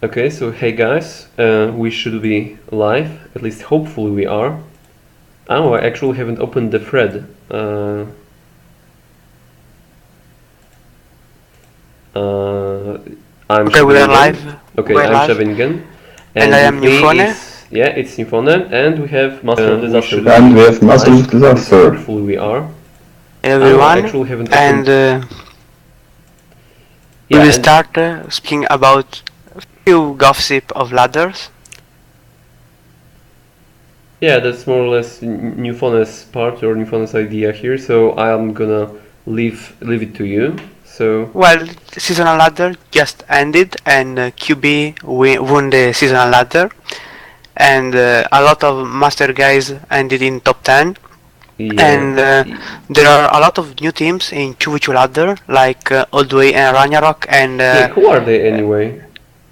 Okay, so hey guys, we should be live, at least hopefully we are. Oh, I actually haven't opened the thread. I'm Okay, we are live. Shavingen. Okay, We are I'm live. Shavingen. And I And am with me Newfone. is, yeah, it's Newfoundland, and we have Master of Disaster. And we have Master of Live, at least Disaster. hopefully we are. I Everyone. actually haven't And opened. we Yeah, will and start speaking about a few gossip of ladders. yeah, that's more or less Newfoundland's part or Newfoundland's idea here. So I'm gonna leave it to you. So Well, the seasonal ladder just ended, and QB won the seasonal ladder. And a lot of master guys ended in top 10. yeah, And there are a lot of new teams in 2v2 ladder, like Oldway and Ragnarok, and yeah, who are they anyway?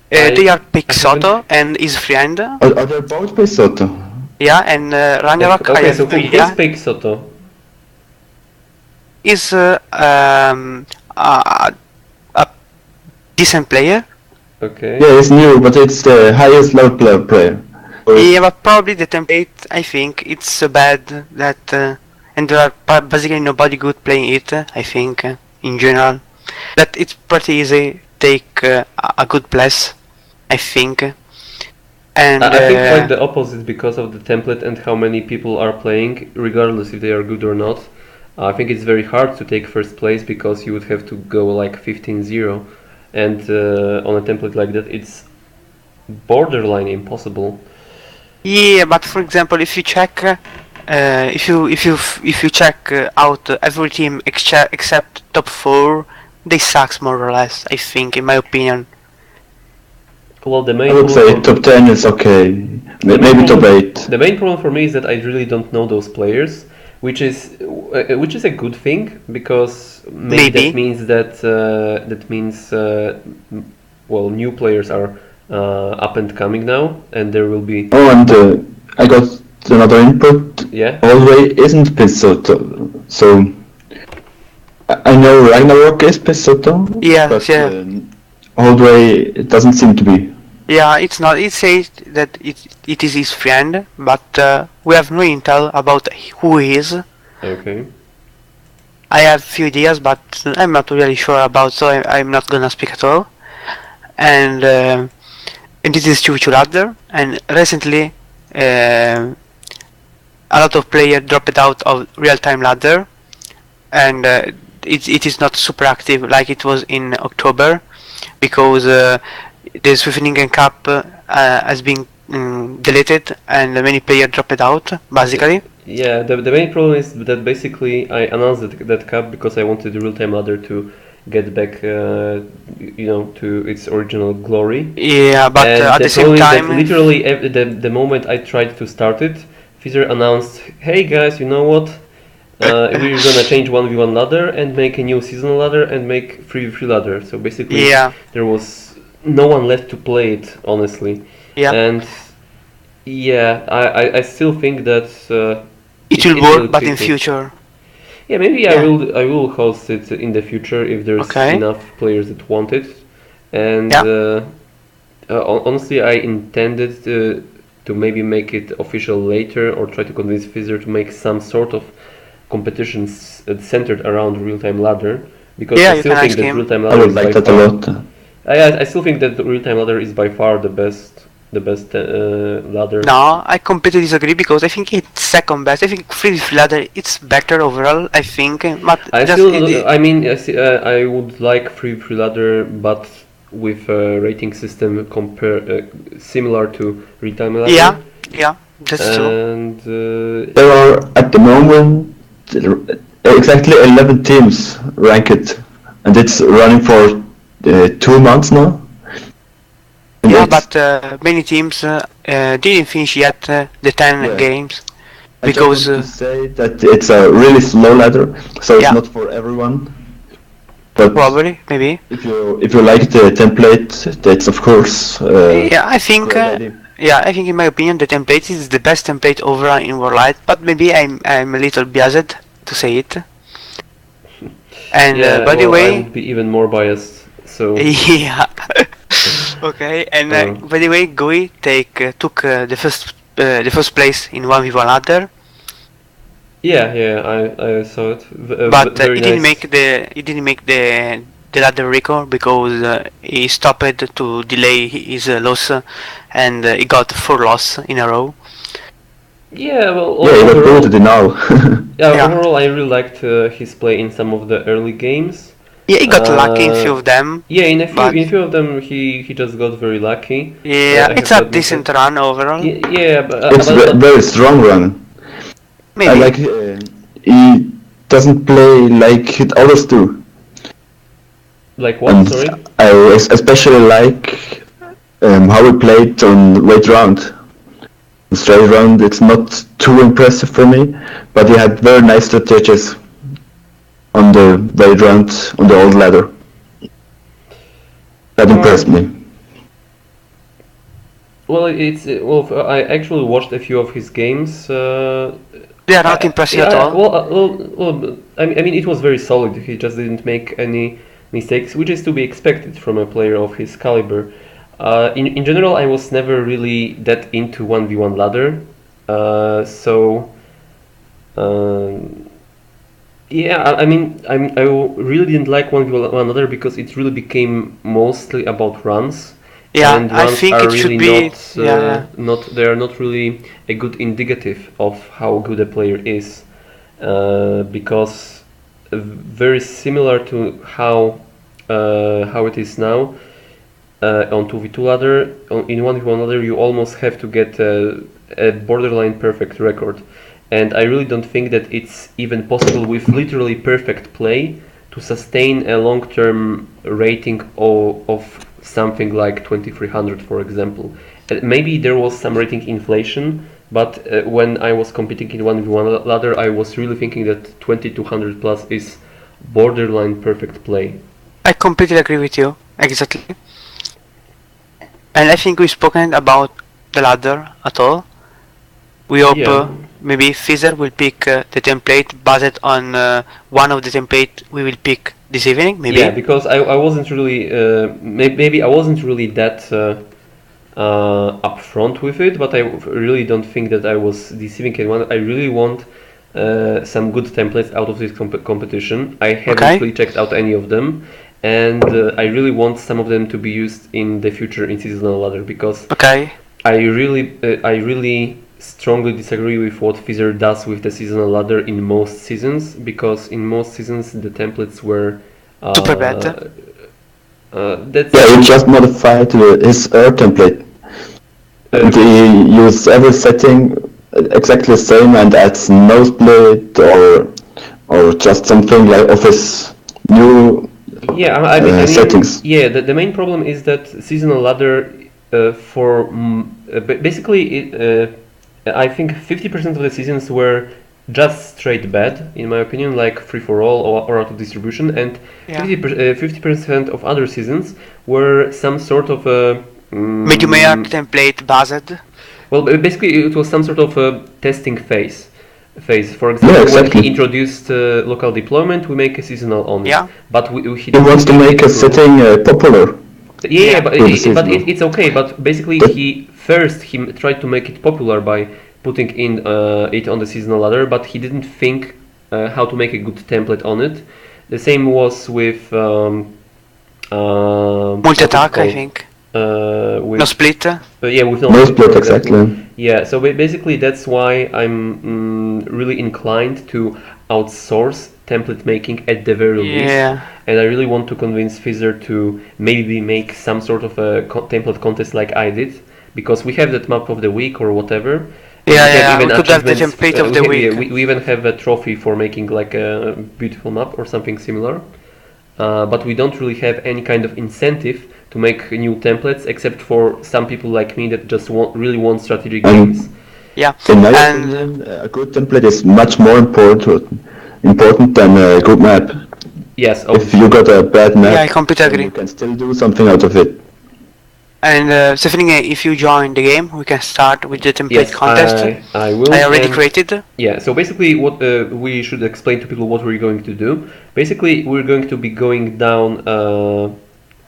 they are I Pixoto and his friend. Are they both by Soto? Yeah, and Ragnarok, I Okay, have so no who's idea, Big Soto? is a decent player. Okay. Yeah, it's new, but it's the highest level player. Yeah, but probably the template, I think, it's bad that, and there are basically nobody good playing it, I think, in general. That it's pretty easy take a good place, I think. And I think quite the opposite because of the template and how many people are playing, regardless if they are good or not. I think it's very hard to take first place because you would have to go like 15-0, and on a template like that, it's borderline impossible. yeah, but for example, if you check, if you check out every team except top 4, they sucks more or less, I think, in my opinion. Well, the main I would say top 10 is okay. Maybe top 8. The main problem for me is that I really don't know those players, which is a good thing because maybe that means well, new players are up and coming now, and there will be. Oh, and I got another input. Yeah. Oldway isn't Pisotto, so I know Ragnarok is Pisotto. Yeah, but yeah. Oldway it doesn't seem to be. Yeah, it's not. It says that it is his friend, but we have no intel about who he is. Okay. I have few ideas, but I'm not really sure about, so I'm not gonna speak at all. And this is Chuchu Ladder, and recently a lot of players dropped out of real-time ladder, and it is not super active like it was in October, because the Swiftningen Cup has been deleted and many players dropped out, basically. Yeah, the main problem is that basically I announced that cup because I wanted the real-time ladder to get back, to its original glory. Yeah, but at the same time, literally the moment I tried to start it, Fizzer announced, "Hey guys, you know what? We're gonna change 1v1 ladder and make a new seasonal ladder and make 3v3 ladder." So basically, yeah, there was no one left to play it, honestly. yeah, And yeah, I still think that it will work, but in future. Yeah, maybe I will host it in the future if there's enough players that want it. And honestly, I intended to maybe make it official later or try to convince Fizzer to make some sort of competitions centered around real-time ladder, because I still think that real-time ladder I would like that a lot. I still think that the real-time ladder is by far the best ladder. No, I completely disagree, because I think it's second best. I think free ladder it's better overall, I think. But I would like free ladder, but with a rating system similar to real-time ladder. Yeah, that's true. And there are at the moment exactly 11 teams ranked, and it's running for 2 months now. Yeah, but many teams didn't finish yet the 10 games, because I just want to say that it's a really slow ladder, so it's not for everyone. But probably, maybe. If you like the template, that's of course. I think in my opinion the template is the best template overall in WarLight, but maybe I'm a little biased to say it. And by the way, I would be even more biased. So yeah. Okay, and Um, by the way, Gui took the first place in 1v1 ladder, yeah, I saw it. but Very nice. he didn't make the ladder record because he stopped to delay his loss, and he got 4 loss in a row. Yeah, well, Yeah, he got overall, booted now. yeah, Yeah. overall, I really liked his play in some of the early games. Yeah, he got lucky in few Uh, of them, yeah, but in a few of them, he just got very lucky. yeah, I it's have to a admit that. decent run overall. Yeah, It's very strong run. I Maybe. like he doesn't play like others do, like what? and Sorry. I especially like how he played on late round. The straight round, it's not too impressive for me, but he had very nice strategies on the late round on the old ladder. That impressed me. Well, I actually watched a few of his games. They are not impressive at all. I mean, it was very solid. He just didn't make any mistakes, which is to be expected from a player of his caliber. In general, I was never really that into 1v1 ladder. So, yeah, I mean, I really didn't like 1v1 ladder because it really became mostly about runs. Yeah, And I runs think are it should really be. Yeah, not they are not really a good indicative of how good a player is, because very similar to how it is now on 2v2 ladder. In 1v1 ladder, you almost have to get a borderline perfect record, and I really don't think that it's even possible with literally perfect play to sustain a long-term rating of something like 2300, for example. Maybe there was some rating inflation, but when I was competing in 1v1 ladder, I was really thinking that 2200 plus is borderline perfect play. I completely agree with you. Exactly. And I think we've spoken about the ladder at all. We hope Yeah. maybe Fizer will pick the template based on one of the template we will pick this evening. Maybe. Yeah, because I wasn't really maybe I wasn't really that upfront with it, but I really don't think that I was deceiving anyone. I really want some good templates out of this competition. I haven't Okay. really checked out any of them, and I really want some of them to be used in the future in seasonal ladder because Okay. I really strongly disagree with what Fizzer does with the seasonal ladder in most seasons, because in most seasons the templates were Super bad. that's Yeah, he just modified his Earth template. And he used every setting exactly the same and adds no split or just something like of his new yeah, I mean, settings. yeah. The main problem is that seasonal ladder basically I think 50% of the seasons were just straight bad, in my opinion, like free for all or out of distribution, and Yeah. 50% of other seasons were some sort of Medium template based. well, basically it was some sort of a testing phase. For example, Yeah, when exactly. he introduced local deployment, we make a seasonal only. Yeah. But He wants to make a setting popular. Yeah, but For the seasonal. it's okay. But basically, he tried to make it popular by putting in it on the seasonal ladder, but he didn't think how to make a good template on it. The same was with Multi attack, I think. with No split. yeah, with No split, for example. exactly. Yeah, so basically that's why I'm really inclined to outsource template making at the very least. Yeah. And I really want to convince Fizzer to maybe make some sort of a template contest like I did, because we have that map of the week or whatever. Yeah, we could have the template of the week. We even have a trophy for making like a beautiful map or something similar. But we don't really have any kind of incentive to make new templates, except for some people like me that just really want strategic games. Yeah. In my And opinion, a good template is much more important than a good map. Yes, If you got a bad map, yeah, I completely then agree. you can still do something out of it. And Stephanie, if you join the game, we can start with the template yes, contest. I will. I already and- created. Yeah, so basically what we should explain to people what we're going to do. Basically, we're going to be going down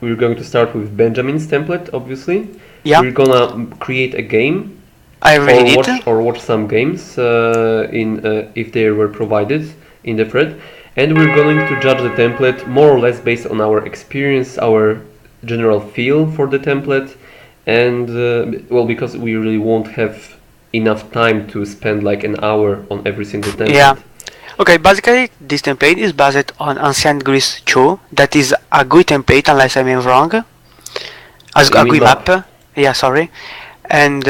we're going to start with Benjamin's template, obviously. Yeah, We're gonna create a game I already did. or watch some games if they were provided in the thread, and we're going to judge the template more or less based on our experience, our general feel for the template, and well, because we really won't have enough time to spend like an hour on every single template. Yeah. Okay, basically this template is based on Ancient Greece 2. That is a GUI template, unless I'm wrong. As You a mean GUI map? map. Yeah, sorry. And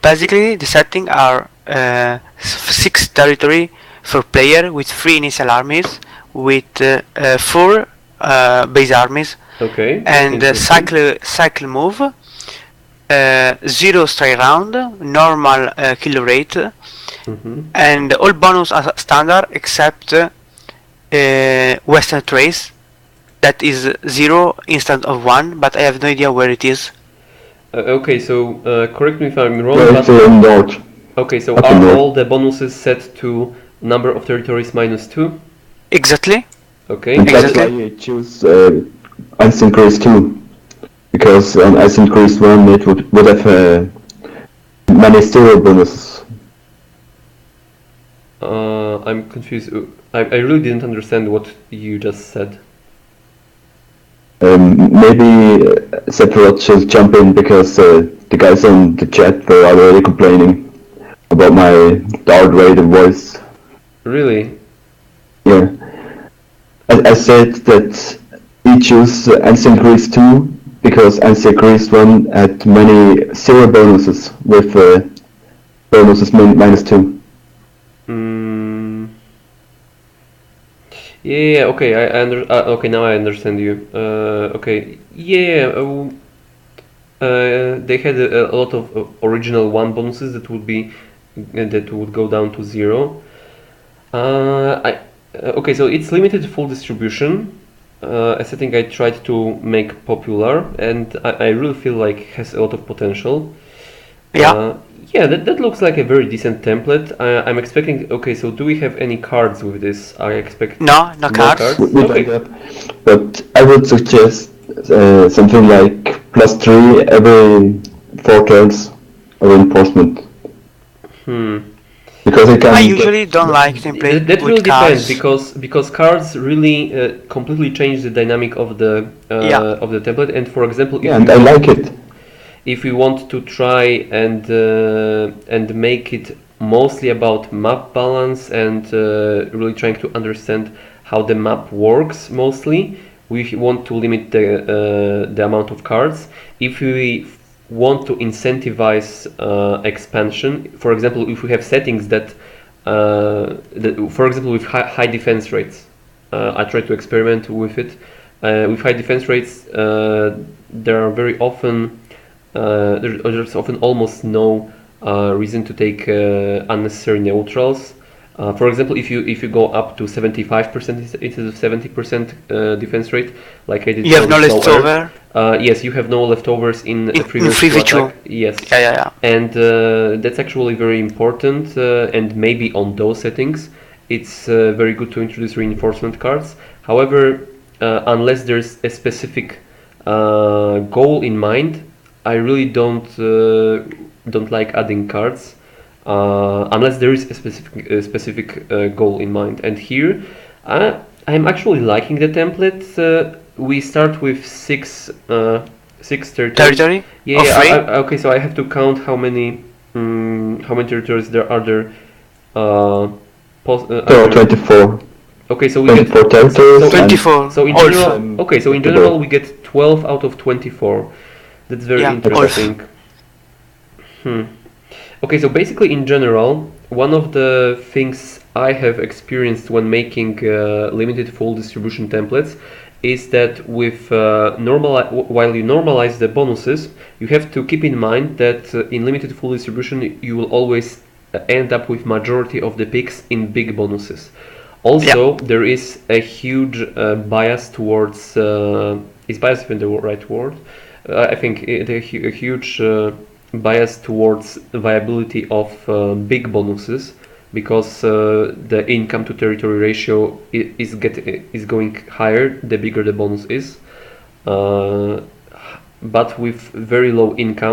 basically the settings are 6 territory for player with 3 initial armies, with 4 base armies, Okay. that's and interesting. cycle move, 0 straight round, normal kill rate, Mhm. and all bonus as standard except Western Trace. That is 0 instead of 1, but I have no idea where it is. Okay, so correct me if I'm wrong, Yeah, but it's north. okay, so Up are north. all the bonuses set to number of territories -2? Exactly. Okay. And that's why Exactly. you choose Ancient Greece 2. Because on Ancient Greece 1 it would have many zero bonuses. I'm confused. I really didn't understand what you just said. Maybe Sephiroth should jump in because the guys on the chat were already complaining about my Darth Vader voice. Really? Yeah. I said that we choose Ancient Greece 2 because Ancient Greece 1 had many zero bonuses with bonuses -2. Mm. Yeah. Okay. Okay. Now I understand you. Okay. Yeah. They had a lot of original 1 bonuses that would go down to 0. Okay, so it's limited to full distribution. A setting I tried to make popular, and I really feel like has a lot of potential. Yeah. Yeah, that looks like a very decent template. I'm expecting. Okay, so do we have any cards with this? I expect No, no no cards. We Okay. don't have, but I would suggest something like +3 every 4 turns of reinforcement. Because it can I get- usually don't like template That really with depends cards. because cards really completely change the dynamic of the Yeah. template. And for example, Yeah, and I like it. if we want to try and make it mostly about map balance and really trying to understand how the map works mostly, we want to limit the amount of cards. If we want to incentivize expansion, for example, if we have settings that for example, with high defense rates, I try to experiment with it. With high defense rates, there are very often there's often almost no reason to take unnecessary neutrals. For example, if you go up to 75% instead of 70% defense rate, like I did You have for no Snow leftover. Earth, yes, you have no leftovers in a In previous 3v2. attack. Yes, Yeah. and that's actually very important. And maybe on those settings, it's very good to introduce reinforcement cards. However, unless there's a specific goal in mind, I really don't like adding cards unless there is a specific goal in mind. And here, I'm actually liking the template. We start with six territories. Territory? Yeah. Of three? Okay, so I have to count how many territories there are there. There are 24. Okay, so we 24 get territories. so, 24. so in All general, four. okay, so in general we get 12 out of 24. That's very Yeah, interesting. Okay, so basically in general, one of the things I have experienced when making limited full distribution templates is that with while you normalize the bonuses, you have to keep in mind that in limited full distribution you will always end up with majority of the picks in big bonuses. Also, there is a huge bias towards. Is bias even the right word? I think a huge bias towards the viability of big bonuses because the income to territory ratio is going higher the bigger the bonus is. but with very low income.